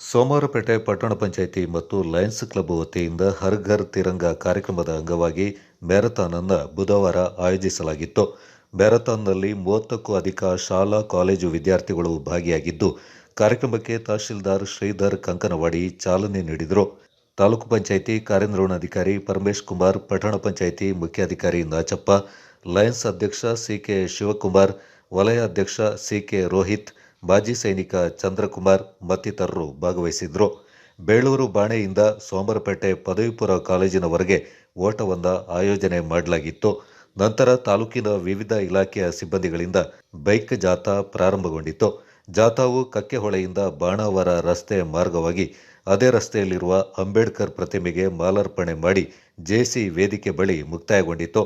ಸೋಮವಾರಪೇಟೆ ಪಟ್ಟಣ ಪಂಚಾಯಿತಿ ಮತ್ತು ಲಯನ್ಸ್ ಕ್ಲಬ್ ವತಿಯಿಂದ ಹರ್ ಘರ್ ತಿರಂಗ ಕಾರ್ಯಕ್ರಮದ ಅಂಗವಾಗಿ ಮ್ಯಾರಥಾನ್ ಅನ್ನು ಬುಧವಾರ ಆಯೋಜಿಸಲಾಗಿತ್ತು. ಮ್ಯಾರಥಾನ್ನಲ್ಲಿ 30ಕ್ಕೂ ಅಧಿಕ ಶಾಲಾ ಕಾಲೇಜು ವಿದ್ಯಾರ್ಥಿಗಳು ಭಾಗಿಯಾಗಿದ್ದು, ಕಾರ್ಯಕ್ರಮಕ್ಕೆ ತಹಶೀಲ್ದಾರ್ ಶ್ರೀಧರ್ ಕಂಕನವಾಡಿ ಚಾಲನೆ ನೀಡಿದರು. ತಾಲೂಕು ಪಂಚಾಯಿತಿ ಕಾರ್ಯನಿರ್ವಹಣಾಧಿಕಾರಿ ಪರಮೇಶ್ ಕುಮಾರ್, ಪಟ್ಟಣ ಪಂಚಾಯಿತಿ ಮುಖ್ಯಾಧಿಕಾರಿ ನಾಚಪ್ಪ, ಲಯನ್ಸ್ ಅಧ್ಯಕ್ಷ ಸಿಕೆ ಶಿವಕುಮಾರ್, ವಲಯ ಅಧ್ಯಕ್ಷ ಸಿಕೆ ರೋಹಿತ್, ಮಾಜಿ ಸೈನಿಕ ಚಂದ್ರಕುಮಾರ್ ಮತ್ತಿತರರು ಭಾಗವಹಿಸಿದ್ರು. ಬೇಳೂರು ಬಾಣೆಯಿಂದ ಸೋಮವಾರಪೇಟೆ ಪದವಿ ಪೂರ್ವ ಕಾಲೇಜಿನವರೆಗೆ ಓಟವನ್ನು ಆಯೋಜನೆ ಮಾಡಲಾಗಿತ್ತು. ನಂತರ ತಾಲೂಕಿನ ವಿವಿಧ ಇಲಾಖೆಯ ಸಿಬ್ಬಂದಿಗಳಿಂದ ಬೈಕ್ ಜಾಥಾ ಪ್ರಾರಂಭಗೊಂಡಿತು. ಜಾಥಾವು ಕಕ್ಕೆಹೊಳೆಯಿಂದ ಬಾಣಾವರ ರಸ್ತೆ ಮಾರ್ಗವಾಗಿ ಅದೇ ರಸ್ತೆಯಲ್ಲಿರುವ ಅಂಬೇಡ್ಕರ್ ಪ್ರತಿಮೆಗೆ ಮಾಲಾರ್ಪಣೆ ಮಾಡಿ ಜೆಸಿ ವೇದಿಕೆ ಬಳಿ ಮುಕ್ತಾಯಗೊಂಡಿತು.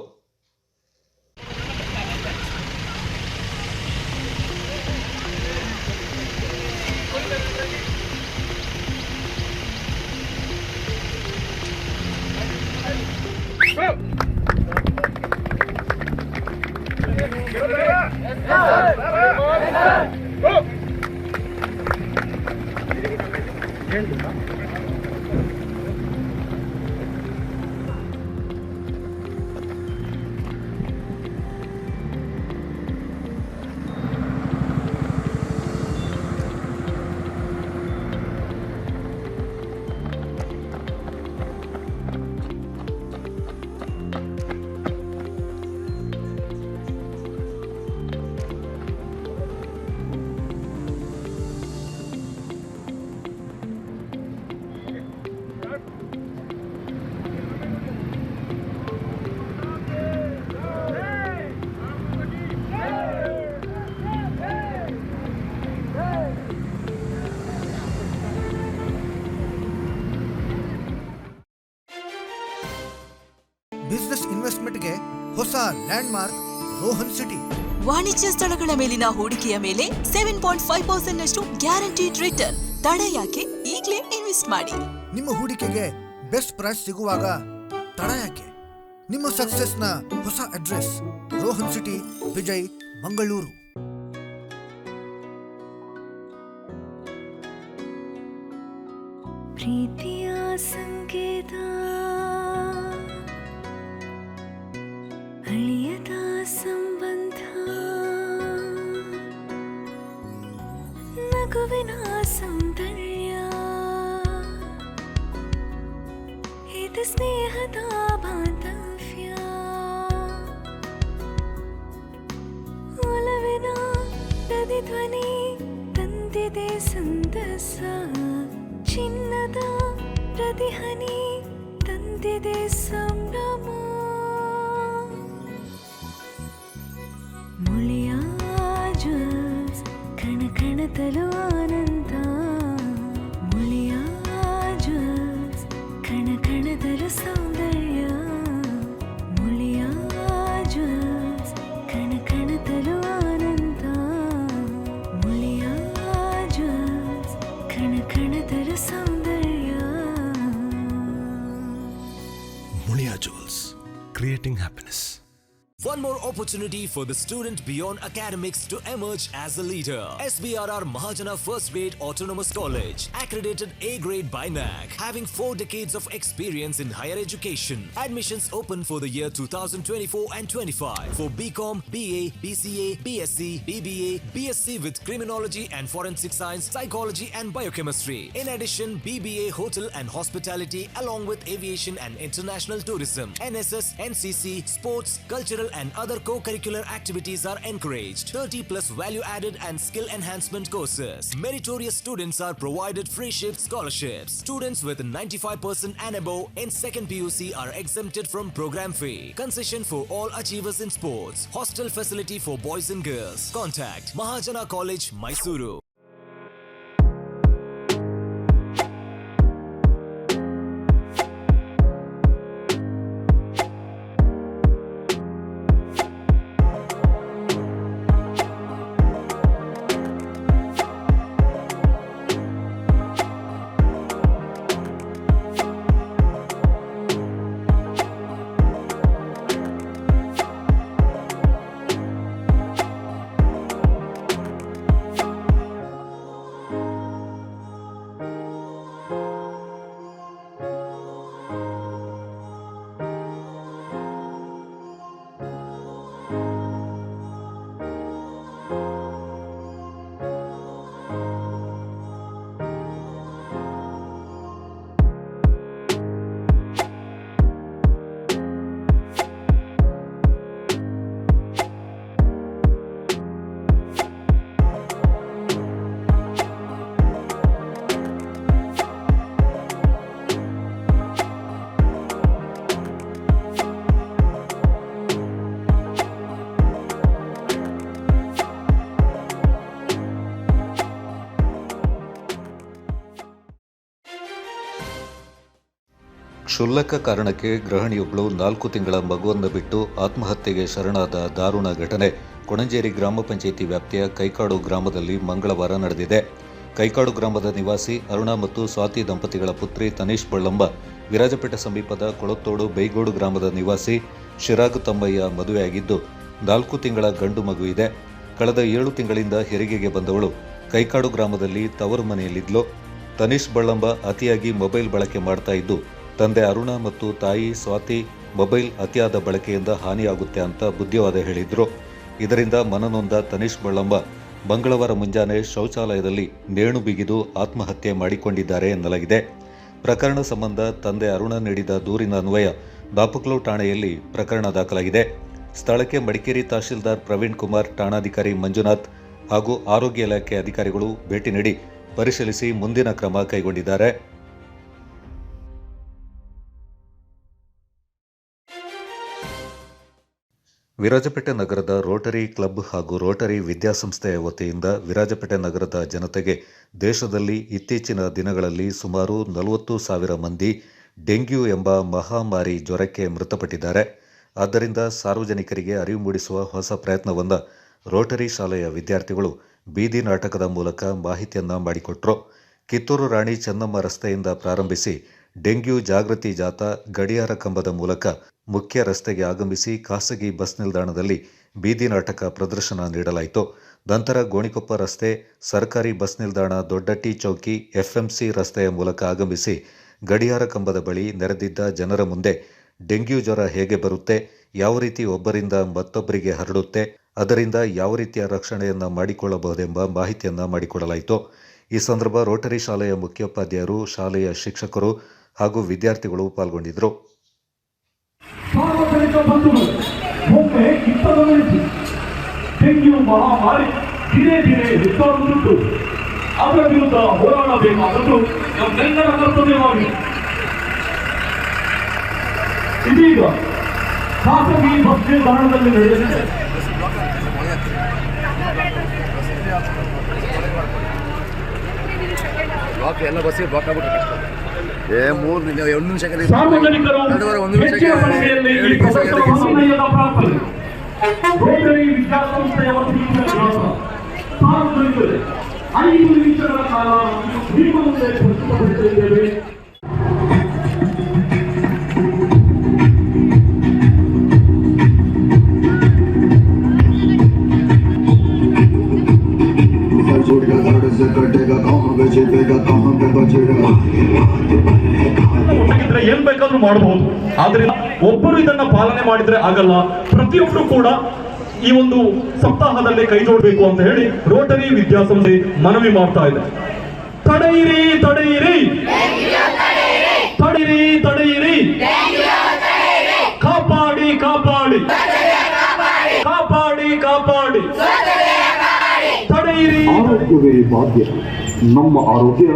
ಬಿಸಿನೆಸ್ ಇನ್ವೆಸ್ಟ್ಮೆಂಟ್ಗೆ ಹೊಸ ಲ್ಯಾಂಡ್ ಮಾರ್ಕ್ ರೋಹನ್ ಸಿಟಿ. ವಾಣಿಜ್ಯ ಸ್ಥಳಗಳ ಮೇಲಿನ ಹೂಡಿಕೆಯ ಮೇಲೆ 7.5% ನಷ್ಟು ಗ್ಯಾರಂಟಿಡ್ ರಿಟರ್ನ್. ತಡ ಯಾಕೆ? ಈಗಲೇ ಇನ್ವೆಸ್ಟ್ ಮಾಡಿ. ನಿಮ್ಮ ಹೂಡಿಕೆಗೆ ಬೆಸ್ಟ್ ಪ್ರೈಸ್ ಸಿಗುವಾಗ ತಡ ಯಾಕೆ? ನಿಮ್ಮ ಸಕ್ಸಸ್ನ ಹೊಸ ಅಡ್ರೆಸ್ ರೋಹನ್ ಸಿಟಿ, ವಿಜಯ್, ಮಂಗಳೂರು. ಪ್ರೀತಿಯ ಸಂಕೇತ, ಅಳಿಯದ ಸಂಬಂಧ, ನಗುವಿನ ಸೌಂದರ್ಯ, ಇದು ಸ್ನೇಹದ ಬಾಂಧವ್ಯ, ಒಲವಿನ ಪ್ರತಿಧ್ವನಿ ತಂದಿದೆ ಸಂತಸ, ಚಿನ್ನದ ಪ್ರತಿಹನಿ ತಂದಿದೆ ಸಂಭ್ರಮ. ಮುಳಿಯ ಜ್ಯೂಸ್ ಕಣ ಕಣದಲು ಆನಂದ, ಮುಳಿಯ ಜ್ಯೂಸ್ ಕಣ ಕಣದಲು ಸೌಂದರ್ಯ, ಮುಳಿಯ ಜ್ಯೂಸ್ ಕಣ ಕಣದಲು ಆನಂದ, ಮುಳಿಯ ಜ್ಯೂಸ್ ಕಣ ಕಣದಲು ಸೌಂದರ್ಯ. ಮುಳಿಯ ಜ್ಯೂಸ್, creating happiness. One more opportunity for the student beyond academics to emerge as a leader. SBRR Mahajana First Grade Autonomous College, accredited A grade by NAC, having 4 decades of experience in higher education. Admissions open for the year 2024 and 25 for BCom, BA, BCA, BSc, BBA, BSc with Criminology and Forensic Science, Psychology and Biochemistry. In addition, BBA Hotel and Hospitality along with Aviation and International Tourism. NSS, NCC, Sports, Cultural and other co-curricular activities are encouraged. 30 plus value-added and skill enhancement courses. Meritorious students are provided free shift scholarships. Students with 95% and above in second PUC are exempted from program fee. Concession for all achievers in sports. Hostel facility for boys and girls. Contact Mahajana College, Mysuru. ಕ್ಷುಲ್ಲಕ ಕಾರಣಕ್ಕೆ ಗೃಹಿಣಿಯೊಬ್ಬಳು 4 ತಿಂಗಳ ಮಗುವನ್ನು ಬಿಟ್ಟು ಆತ್ಮಹತ್ಯೆಗೆ ಶರಣಾದ ದಾರುಣ ಘಟನೆ ಕೊಣಂಜೇರಿ ಗ್ರಾಮ ಪಂಚಾಯಿತಿ ವ್ಯಾಪ್ತಿಯ ಕೈಕಾಡು ಗ್ರಾಮದಲ್ಲಿ ಮಂಗಳವಾರ ನಡೆದಿದೆ. ಕೈಕಾಡು ಗ್ರಾಮದ ನಿವಾಸಿ ಅರುಣಾ ಮತ್ತು ಸ್ವಾತಿ ದಂಪತಿಗಳ ಪುತ್ರಿ ತನೀಶ್ ಬಳ್ಳಂಬ ವಿರಾಜಪೇಟೆ ಸಮೀಪದ ಕೊಳತ್ತೋಡು ಬೈಗೋಡು ಗ್ರಾಮದ ನಿವಾಸಿ ಶಿರಾಗ್ ತಮ್ಮಯ್ಯ ಮದುವೆಯಾಗಿದ್ದು 4 ತಿಂಗಳ ಗಂಡು ಮಗು ಇದೆ. ಕಳೆದ 7 ತಿಂಗಳಿಂದ ಹೆರಿಗೆಗೆ ಬಂದವಳು ಕೈಕಾಡು ಗ್ರಾಮದಲ್ಲಿ ತವರು ಮನೆಯಲ್ಲಿದ್ಲು. ತನೀಶ್ ಬಳ್ಳಂಬ ಅತಿಯಾಗಿ ಮೊಬೈಲ್ ಬಳಕೆ ಮಾಡ್ತಾ ಇದ್ದು ತಂದೆ ಅರುಣಾ ಮತ್ತು ತಾಯಿ ಸ್ವಾತಿ ಮೊಬೈಲ್ ಅತಿಯಾದ ಬಳಕೆಯಿಂದ ಹಾನಿಯಾಗುತ್ತೆ ಅಂತ ಬುದ್ಧಿವಾದ ಹೇಳಿದ್ರು. ಇದರಿಂದ ಮನನೊಂದ ತನೀಶ್ ಬಳ್ಳಂಬ ಮಂಗಳವಾರ ಮುಂಜಾನೆ ಶೌಚಾಲಯದಲ್ಲಿ ನೇಣು ಬಿಗಿದು ಆತ್ಮಹತ್ಯೆ ಮಾಡಿಕೊಂಡಿದ್ದಾರೆ ಎನ್ನಲಾಗಿದೆ. ಪ್ರಕರಣ ಸಂಬಂಧ ತಂದೆ ಅರುಣಾ ನೀಡಿದ ದೂರಿನ ಅನ್ವಯ ಬಾಪಕ್ಲೋ ಠಾಣೆಯಲ್ಲಿ ಪ್ರಕರಣ ದಾಖಲಾಗಿದೆ. ಸ್ಥಳಕ್ಕೆ ಮಡಿಕೇರಿ ತಹಶೀಲ್ದಾರ್ ಪ್ರವೀಣ್ ಕುಮಾರ್, ಠಾಣಾಧಿಕಾರಿ ಮಂಜುನಾಥ್ ಹಾಗೂ ಆರೋಗ್ಯ ಇಲಾಖೆ ಅಧಿಕಾರಿಗಳು ಭೇಟಿ ನೀಡಿ ಪರಿಶೀಲಿಸಿ ಮುಂದಿನ ಕ್ರಮ ಕೈಗೊಂಡಿದ್ದಾರೆ. ವಿರಾಜಪೇಟೆ ನಗರದ ರೋಟರಿ ಕ್ಲಬ್ ಹಾಗೂ ರೋಟರಿ ವಿದ್ಯಾಸಂಸ್ಥೆಯ ವತಿಯಿಂದ ವಿರಾಜಪೇಟೆ ನಗರದ ಜನತೆಗೆ ದೇಶದಲ್ಲಿ ಇತ್ತೀಚಿನ ದಿನಗಳಲ್ಲಿ ಸುಮಾರು 40,000 ಮಂದಿ ಡೆಂಗ್ಯೂ ಎಂಬ ಮಹಾಮಾರಿ ಜ್ವರಕ್ಕೆ ಮೃತಪಟ್ಟಿದ್ದಾರೆ. ಆದ್ದರಿಂದ ಸಾರ್ವಜನಿಕರಿಗೆ ಅರಿವು ಮೂಡಿಸುವ ಹೊಸ ಪ್ರಯತ್ನವನ್ನು ರೋಟರಿ ಶಾಲೆಯ ವಿದ್ಯಾರ್ಥಿಗಳು ಬೀದಿ ನಾಟಕದ ಮೂಲಕ ಮಾಹಿತಿಯನ್ನ ಮಾಡಿಕೊಟ್ರು. ಕಿತ್ತೂರು ರಾಣಿ ಚೆನ್ನಮ್ಮ ರಸ್ತೆಯಿಂದ ಪ್ರಾರಂಭಿಸಿ ಡೆಂಗ್ಯೂ ಜಾಗೃತಿ ಜಾಥಾ ಗಡಿಯಾರ ಕಂಬದ ಮೂಲಕ ಮುಖ್ಯ ರಸ್ತೆಗೆ ಆಗಮಿಸಿ ಖಾಸಗಿ ಬಸ್ ನಿಲ್ದಾಣದಲ್ಲಿ ಬೀದಿ ನಾಟಕ ಪ್ರದರ್ಶನ ನೀಡಲಾಯಿತು. ನಂತರ ಗೋಣಿಕೊಪ್ಪ ರಸ್ತೆ, ಸರ್ಕಾರಿ ಬಸ್ ನಿಲ್ದಾಣ, ದೊಡ್ಡಟ್ಟಿ ಚೌಕಿ, ಎಫ್ಎಂಸಿ ರಸ್ತೆಯ ಮೂಲಕ ಆಗಮಿಸಿ ಗಡಿಯಾರ ಕಂಬದ ಬಳಿ ನೆರೆದಿದ್ದ ಜನರ ಮುಂದೆ ಡೆಂಗ್ಯೂ ಜ್ವರ ಹೇಗೆ ಬರುತ್ತೆ, ಯಾವ ರೀತಿ ಒಬ್ಬರಿಂದ ಮತ್ತೊಬ್ಬರಿಗೆ ಹರಡುತ್ತೆ, ಅದರಿಂದ ಯಾವ ರೀತಿಯ ರಕ್ಷಣೆಯನ್ನ ಮಾಡಿಕೊಳ್ಳಬಹುದೆಂಬ ಮಾಹಿತಿಯನ್ನ ಮಾಡಿಕೊಡಲಾಯಿತು. ಈ ಸಂದರ್ಭ ರೋಟರಿ ಶಾಲೆಯ ಮುಖ್ಯೋಪಾಧ್ಯಾಯರು, ಶಾಲೆಯ ಶಿಕ್ಷಕರು ಹಾಗೂ ವಿದ್ಯಾರ್ಥಿಗಳು ಪಾಲ್ಗೊಂಡಿದ್ದರು. ಸಾರ್ವಜನಿಕ ಬಂಧುಗಳು, ಒಮ್ಮೆ ಕಿತ್ತಗಮನಿಸಿ, ಡೆಂಗ್ಯೂ ಮಹಾಮಾರಿ ದಿನೇ ದಿನೇ ಹೆಚ್ಚಾಗುತ್ತಿದ್ದು ಅದರ ವಿರುದ್ಧ ಹೋರಾಡಬೇಕಾದದ್ದು ನಮ್ಮೆಲ್ಲರ ಕರ್ತವ್ಯವಾಗಿದೆ. ಇದೀಗ ಖಾಸಗಿ ಬಸ್ ನಿಲ್ದಾಣದಲ್ಲಿ ನಡೆಯಲಿದೆ. ಸಾರ್ವಜನಿಕರು ಹೆಚ್ಚಿನ ಸಂಖ್ಯೆಯಲ್ಲಿ ಈ ಪ್ರದರ್ಶನದ ಪ್ರಾರ್ಥನೆ ರೋಟರಿ ವಿದ್ಯಾಸಂಸ್ಥೆಯ ವತಿಯಿಂದ ಸಾರ್ವಜನಿಕರು 5 ನಿಮಿಷಗಳ ಕಾಲ ನಿಮ್ಮ ಮುಂದೆ ಪ್ರಸ್ತುತಪಡಿಸಲಿದ್ದೇವೆ. ಏನ್ ಬೇಕಾದ್ರೂ ಮಾಡಬಹುದು, ಆದ್ರೆ ಒಬ್ಬರು ಇದನ್ನ ಪಾಲನೆ ಮಾಡಿದ್ರೆ ಆಗಲ್ಲ. ಪ್ರತಿಯೊಬ್ಬರು ಕೂಡ ಈ ಒಂದು ಸಪ್ತಾಹದಲ್ಲಿ ಕೈ ಜೋಡಬೇಕು ಅಂತ ಹೇಳಿ ರೋಟರಿ ವಿದ್ಯಾಸಂಸ್ಥೆ ಮನವಿ ಮಾಡ್ತಾ ಇದೆ. ತಡೆಯಿರಿ ತಡೆಯಿರಿ ತಡೆಯಿರಿ ತಡೆಯಿರಿ, ಕಾಪಾಡಿ ಕಾಪಾಡಿ ಕಾಪಾಡಿ ಕಾಪಾಡಿ ತಡೆಯಿರಿ. ಆರೋಗ್ಯವೇ ಭಾಗ್ಯ. ನಮ್ಮ ಆರೋಗ್ಯ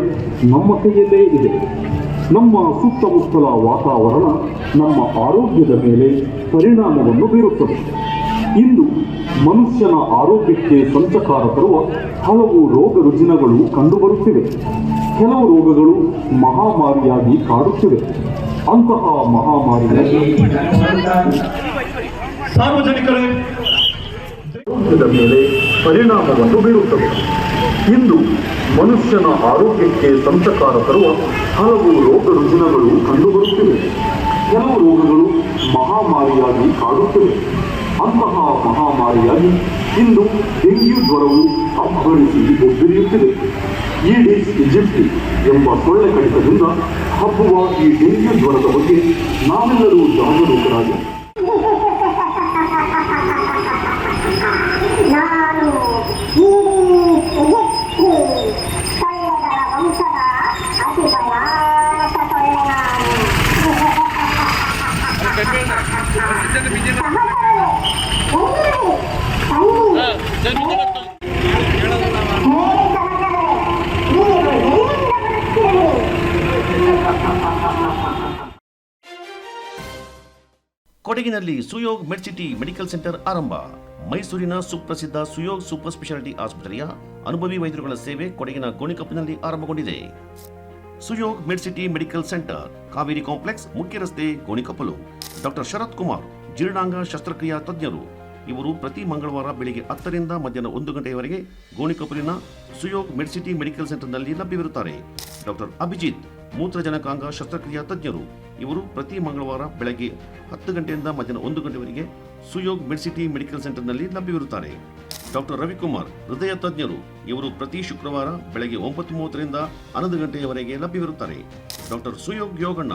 ನಮ್ಮ ಕೈಯಲ್ಲೇ ಇದೆ. ನಮ್ಮ ಸುತ್ತಮುತ್ತಲ ವಾತಾವರಣ ನಮ್ಮ ಆರೋಗ್ಯದ ಮೇಲೆ ಪರಿಣಾಮವನ್ನು ಬೀರುತ್ತದೆ. ಇಂದು ಮನುಷ್ಯನ ಆರೋಗ್ಯಕ್ಕೆ ಸಂಚಕಾರ ತರುವ ಹಲವು ರೋಗ ರುಜಿನಗಳು ಕಂಡುಬರುತ್ತಿವೆ. ಕೆಲವು ರೋಗಗಳು ಮಹಾಮಾರಿಯಾಗಿ ಕಾಡುತ್ತಿವೆ. ಅಂತಹ ಮಹಾಮಾರಿಯಲ್ಲಿ ಸಾರ್ವಜನಿಕರೇ ಆರೋಗ್ಯದ ಮೇಲೆ ಪರಿಣಾಮವನ್ನು ಬೀರುತ್ತದೆ. ಇಂದು ಮನುಷ್ಯನ ಆರೋಗ್ಯಕ್ಕೆ ಸಂಚಕಾರ ತರುವ ಹಲವು ರೋಗ ರುಜಿನಗಳು ಕಂಡುಬರುತ್ತಿವೆ. ಕೆಲವು ರೋಗಗಳು ಮಹಾಮಾರಿಯಾಗಿ ಕಾಡುತ್ತಿವೆ. ಅಂತಹ ಮಹಾಮಾರಿಯಾಗಿ ಇಂದು ಡೆಂಗ್ಯೂ ಜ್ವರವು ಅಬ್ಬರಿಸಿ ಒಬ್ಬರಿಯುತ್ತಿದೆ. ಈಡಿಸ್ ಈಜಿಪ್ಟಿ ಎಂಬ ಸೊಳ್ಳೆ ಕಡಿತದಿಂದ ಹಬ್ಬುವ ಈ ಡೆಂಗ್ಯೂ ಜ್ವರದ ಬಗ್ಗೆ ನಾವೆಲ್ಲರೂ ಜಾಗರೂಕರಾಗಿ ಕೊಡಗಿನಲ್ಲಿ ಸುಯೋಗ್ ಮೆಡ್ಸಿಟಿ ಮೆಡಿಕಲ್ ಸೆಂಟರ್ ಆರಂಭ. ಮೈಸೂರಿನ ಸುಪ್ರಸಿದ್ಧ ಸುಯೋಗ್ ಸೂಪರ್ ಸ್ಪೆಷಾಲಿಟಿ ಆಸ್ಪತ್ರೆಯ ಅನುಭವಿ ವೈದ್ಯರುಗಳ ಸೇವೆ ಕೊಡಗಿನ ಗೋಣಿಕೊಪ್ಪಲಿನಲ್ಲಿ ಆರಂಭಗೊಂಡಿದೆ. Suyog Medcity medical centre, Kaveri complex, ಮುಖ್ಯ ರಸ್ತೆ, ಗೋಣಿಕೊಪ್ಪಲು. ಡಾಕ್ಟರ್ ಶರತ್ ಕುಮಾರ್, ಜೀರ್ಣಾಂಗ ಶಸ್ತ್ರಕ್ರಿಯಾ ತಜ್ಞರು. ಇವರು ಪ್ರತಿ ಮಂಗಳವಾರ ಬೆಳಿಗ್ಗೆ 10 ರಿಂದ ಮಧ್ಯಾಹ್ನ 1 ಗಂಟೆಯವರೆಗೆ ಗೋಣಿಕೊಪ್ಪಲಿನ ಸುಯೋಗ್ ಮೆಡ್ಸಿಟಿ ಮೆಡಿಕಲ್ ಸೆಂಟರ್ನಲ್ಲಿ ಲಭ್ಯವಿರುತ್ತಾರೆ. ಡಾಕ್ಟರ್ ಅಭಿಜಿತ್, ಮೂತ್ರಜನಕಾಂಗ ಶಸ್ತ್ರಕ್ರಿಯಾ ತಜ್ಞರು. ಇವರು ಪ್ರತಿ ಮಂಗಳವಾರ ಬೆಳಗ್ಗೆ 10 ಗಂಟೆಯಿಂದ ಮಧ್ಯಾಹ್ನ 1 ಗಂಟೆವರೆಗೆ ಸುಯೋಗ್ ಮೆಡ್ಸಿಟಿ ಮೆಡಿಕಲ್ ಸೆಂಟರ್ನಲ್ಲಿ ಲಭ್ಯವಿರುತ್ತಾರೆ. ಡಾಕ್ಟರ್ ರವಿಕುಮಾರ್, ಹೃದಯ ತಜ್ಞರು. ಇವರು ಪ್ರತಿ ಶುಕ್ರವಾರ ಬೆಳಗ್ಗೆ 9:30 ರಿಂದ 11 ಗಂಟೆಯವರೆಗೆ ಲಭ್ಯವಿರುತ್ತಾರೆ. ಡಾಕ್ಟರ್ ಸುಯೋಗ್ ಯೋಗಣ್ಣ,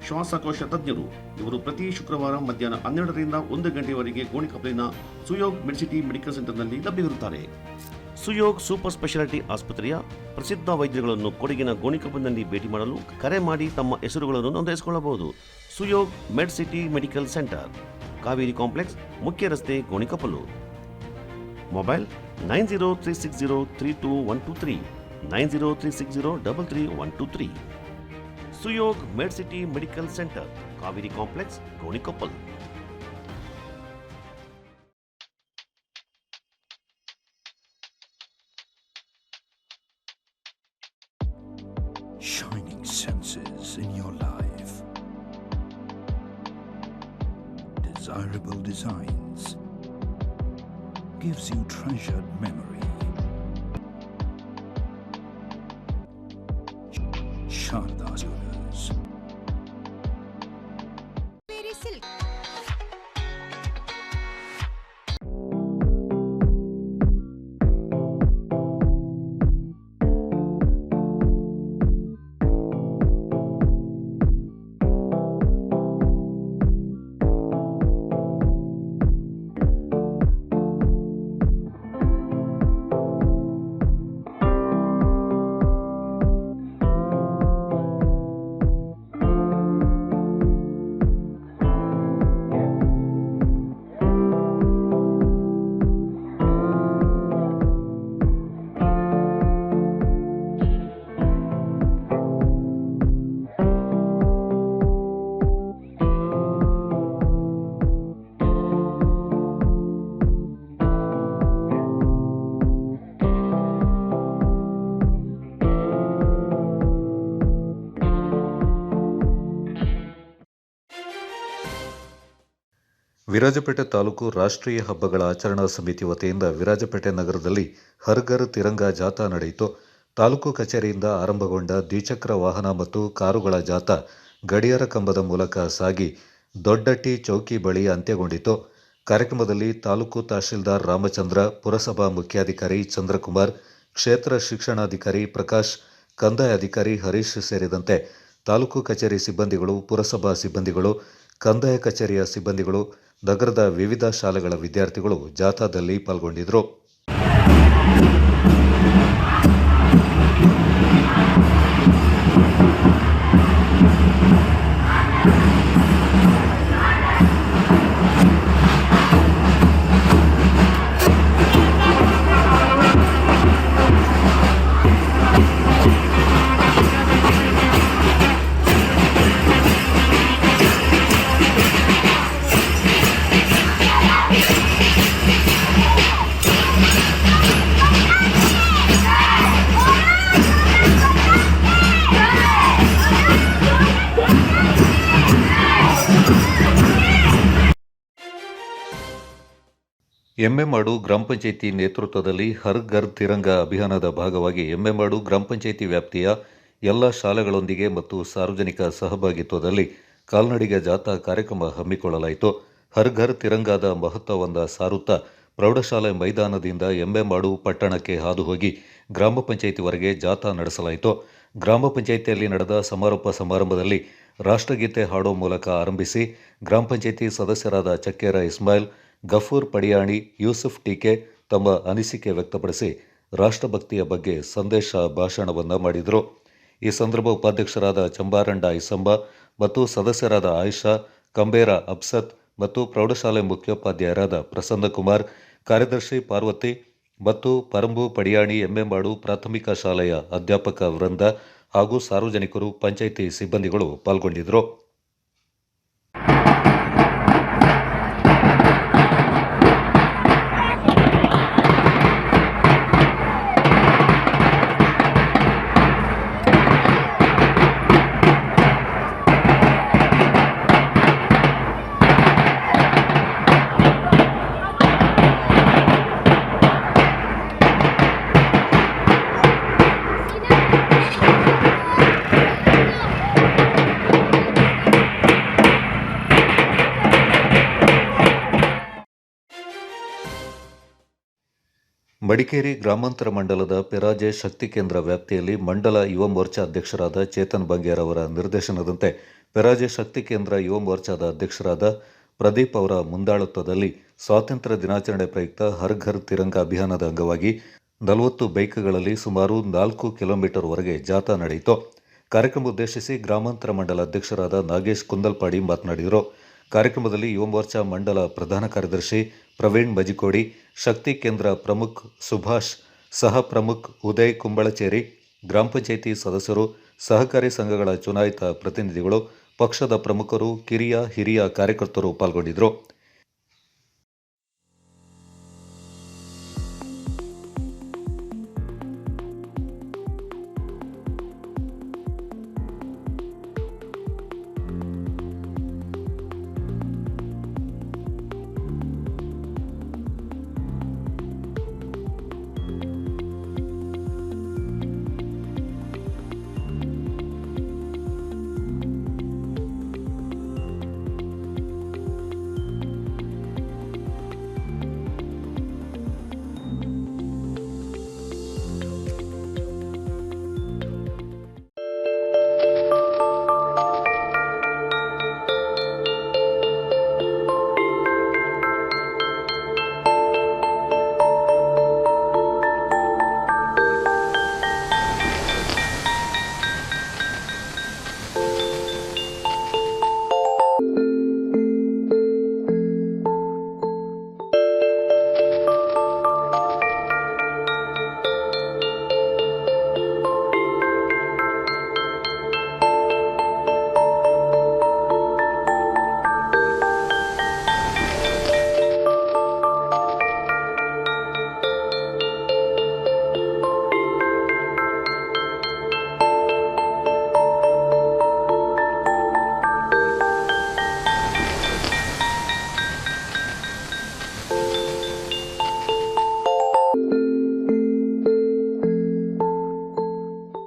ಶ್ವಾಸಕೋಶ ತಜ್ಞರು. ಇವರು ಪ್ರತಿ ಶುಕ್ರವಾರ ಮಧ್ಯಾಹ್ನ 12 ರಿಂದ 1 ಗಂಟೆಯವರೆಗೆ ಗೋಣಿಕೊಪ್ಪಲಿನ ಸುಯೋಗ್ ಮೆಡ್ಸಿಟಿ ಮೆಡಿಕಲ್ ಸೆಂಟರ್ನಲ್ಲಿ ಲಭ್ಯವಿರುತ್ತಾರೆ. ಸುಯೋಗ್ ಸೂಪರ್ ಸ್ಪೆಷಾಲಿಟಿ ಆಸ್ಪತ್ರೆಯ ಪ್ರಸಿದ್ಧ ವೈದ್ಯರುಗಳನ್ನು ಕೊಡಗಿನ ಗೋಣಿಕೊಪ್ಪಲಿನಲ್ಲಿ ಭೇಟಿ ಮಾಡಲು ಕರೆ ಮಾಡಿ ತಮ್ಮ ಹೆಸರುಗಳನ್ನು ನೋಂದಾಯಿಸಿಕೊಳ್ಳಬಹುದು. Suyog med city medical centre, Kaveri complex, ಮುಖ್ಯ ರಸ್ತೆ, Gonikoppalu. Mobile 9036032123 9036033123. Suyog med city medical centre, Kaveri complex, Gonikoppal. Shining senses in your life. desirable designs, gives you treasured memory. Sharda Jewelers. Virajpet taluk ರಾಷ್ಟ್ರೀಯ ಹಬ್ಬಗಳ ಆಚರಣಾ ಸಮಿತಿ ವತಿಯಿಂದ ವಿರಾಜಪೇಟೆ ನಗರದಲ್ಲಿ ಹರ್ ಘರ್ ತಿರಂಗ ಜಾಥಾ ನಡೆಯಿತು. ತಾಲೂಕು ಕಚೇರಿಯಿಂದ ಆರಂಭಗೊಂಡ ದ್ವಿಚಕ್ರ ವಾಹನ ಮತ್ತು ಕಾರುಗಳ ಜಾಥಾ ಗಡಿಯಾರ ಕಂಬದ ಮೂಲಕ ಸಾಗಿ ದೊಡ್ಡಟ್ಟಿ ಚೌಕಿ ಬಳಿ ಅಂತ್ಯಗೊಂಡಿತು. ಕಾರ್ಯಕ್ರಮದಲ್ಲಿ ತಾಲೂಕು ತಹಶೀಲ್ದಾರ್ ರಾಮಚಂದ್ರ, ಪುರಸಭಾ ಮುಖ್ಯಾಧಿಕಾರಿ ಚಂದ್ರಕುಮಾರ್, ಕ್ಷೇತ್ರ ಶಿಕ್ಷಣಾಧಿಕಾರಿ ಪ್ರಕಾಶ್, ಕಂದಾಯ ಅಧಿಕಾರಿ ಹರೀಶ್ ಸೇರಿದಂತೆ ತಾಲೂಕು ಕಚೇರಿ ಸಿಬ್ಬಂದಿಗಳು, ಪುರಸಭಾ ಸಿಬ್ಬಂದಿಗಳು, ಕಂದಾಯ ಕಚೇರಿಯ ಸಿಬ್ಬಂದಿಗಳು, ನಗರದ ವಿವಿಧ ಶಾಲೆಗಳ ವಿದ್ಯಾರ್ಥಿಗಳು ಜಾಥಾದಲ್ಲಿ ಪಾಲ್ಗೊಂಡಿದ್ದರು. ಎಮ್ಮೆಮಾಡು ಗ್ರಾಮ ಪಂಚಾಯಿತಿ ನೇತೃತ್ವದಲ್ಲಿ ಹರ್ ಘರ್ ತಿರಂಗ ಅಭಿಯಾನದ ಭಾಗವಾಗಿ ಎಮ್ಮೆಮಾಡು ಗ್ರಾಮ ಪಂಚಾಯಿತಿ ವ್ಯಾಪ್ತಿಯ ಎಲ್ಲ ಶಾಲೆಗಳೊಂದಿಗೆ ಮತ್ತು ಸಾರ್ವಜನಿಕ ಸಹಭಾಗಿತ್ವದಲ್ಲಿ ಕಾಲ್ನಡಿಗೆ ಜಾಥಾ ಕಾರ್ಯಕ್ರಮ ಹಮ್ಮಿಕೊಳ್ಳಲಾಯಿತು. ಹರ್ ಘರ್ ತಿರಂಗಾದ ಮಹತ್ವವನ್ನು ಸಾರುತ್ತಾ ಪ್ರೌಢಶಾಲೆ ಮೈದಾನದಿಂದ ಎಮ್ಮೆಮಾಡು ಪಟ್ಟಣಕ್ಕೆ ಹಾದುಹೋಗಿ ಗ್ರಾಮ ಪಂಚಾಯಿತಿವರೆಗೆ ಜಾಥಾ ನಡೆಸಲಾಯಿತು. ಗ್ರಾಮ ಪಂಚಾಯಿತಿಯಲ್ಲಿ ನಡೆದ ಸಮಾರೋಪ ಸಮಾರಂಭದಲ್ಲಿ ರಾಷ್ಟ್ರಗೀತೆ ಹಾಡೋ ಮೂಲಕ ಆರಂಭಿಸಿ ಗ್ರಾಮ ಪಂಚಾಯಿತಿ ಸದಸ್ಯರಾದ ಚಕ್ಕೇರ ಇಸ್ಮಾಯಿಲ್, ಗಫೂರ್ ಪಡಿಯಾಣಿ, ಯೂಸುಫ್ ಟೀಕೆ ತಮ್ಮ ಅನಿಸಿಕೆ ವ್ಯಕ್ತಪಡಿಸಿ ರಾಷ್ಟ್ರಭಕ್ತಿಯ ಬಗ್ಗೆ ಸಂದೇಶ ಭಾಷಣವನ್ನು ಮಾಡಿದರು. ಈ ಸಂದರ್ಭ ಉಪಾಧ್ಯಕ್ಷರಾದ ಚಂಬಾರಂಡ ಐಸಂಬ ಮತ್ತು ಸದಸ್ಯರಾದ ಆಯಿಷಾ, ಕಂಬೇರ ಅಬ್ಸತ್ ಮತ್ತು ಪ್ರೌಢಶಾಲೆ ಮುಖ್ಯೋಪಾಧ್ಯಾಯರಾದ ಪ್ರಸನ್ನಕುಮಾರ್, ಕಾರ್ಯದರ್ಶಿ ಪಾರ್ವತಿ ಮತ್ತು ಪರಂಬು ಪಡಿಯಾಣಿ ಎಮ್ಮೆಮಾಡು ಪ್ರಾಥಮಿಕ ಶಾಲೆಯ ಅಧ್ಯಾಪಕ ವೃಂದ ಹಾಗೂ ಸಾರ್ವಜನಿಕರು, ಪಂಚಾಯಿತಿ ಸಿಬ್ಬಂದಿಗಳು ಪಾಲ್ಗೊಂಡಿದ್ದರು. ಮಡಿಕೇರಿ ಗ್ರಾಮಾಂತರ ಮಂಡಲದ ಪೆರಾಜೆ ಶಕ್ತಿ ಕೇಂದ್ರ ವ್ಯಾಪ್ತಿಯಲ್ಲಿ ಮಂಡಲ ಯುವ ಮೋರ್ಚಾ ಅಧ್ಯಕ್ಷರಾದ ಚೇತನ್ ಬಂಗೇರ್ ಅವರ ನಿರ್ದೇಶನದಂತೆ ಪೆರಾಜೆ ಶಕ್ತಿ ಕೇಂದ್ರ ಯುವ ಮೋರ್ಚಾದ ಅಧ್ಯಕ್ಷರಾದ ಪ್ರದೀಪ್ ಅವರ ಮುಂದಾಳತ್ವದಲ್ಲಿ ಸ್ವಾತಂತ್ರ್ಯ ದಿನಾಚರಣೆ ಪ್ರಯುಕ್ತ ಹರ್ ಘರ್ ತಿರಂಗ ಅಭಿಯಾನದ ಅಂಗವಾಗಿ 40 ಬೈಕ್ಗಳಲ್ಲಿ ಸುಮಾರು 4 ಕಿಲೋಮೀಟರ್ವರೆಗೆ ಜಾಥಾ ನಡೆಯಿತು. ಕಾರ್ಯಕ್ರಮ ಉದ್ದೇಶಿಸಿ ಗ್ರಾಮಾಂತರ ಮಂಡಲ ಅಧ್ಯಕ್ಷರಾದ ನಾಗೇಶ್ ಕುಂದಲ್ಪಾಡಿ ಮಾತನಾಡಿದರು. ಕಾರ್ಯಕ್ರಮದಲ್ಲಿ ಯುವ ಮೋರ್ಚಾ ಮಂಡಲ ಪ್ರಧಾನ ಕಾರ್ಯದರ್ಶಿ ಪ್ರವೀಣ್ ಮಜಿಕೋಡಿ, ಶಕ್ತಿ ಕೇಂದ್ರ ಪ್ರಮುಖ್ ಸುಭಾಷ್, ಸಹ ಪ್ರಮುಖ್ ಉದಯ್ ಕುಂಬಳಚೇರಿ, ಗ್ರಾಮ ಪಂಚಾಯಿತಿ ಸದಸ್ಯರು, ಸಹಕಾರಿ ಸಂಘಗಳ ಚುನಾಯಿತ ಪ್ರತಿನಿಧಿಗಳು, ಪಕ್ಷದ ಪ್ರಮುಖರು, ಕಿರಿಯ ಹಿರಿಯ ಕಾರ್ಯಕರ್ತರು ಪಾಲ್ಗೊಂಡಿದ್ದರು.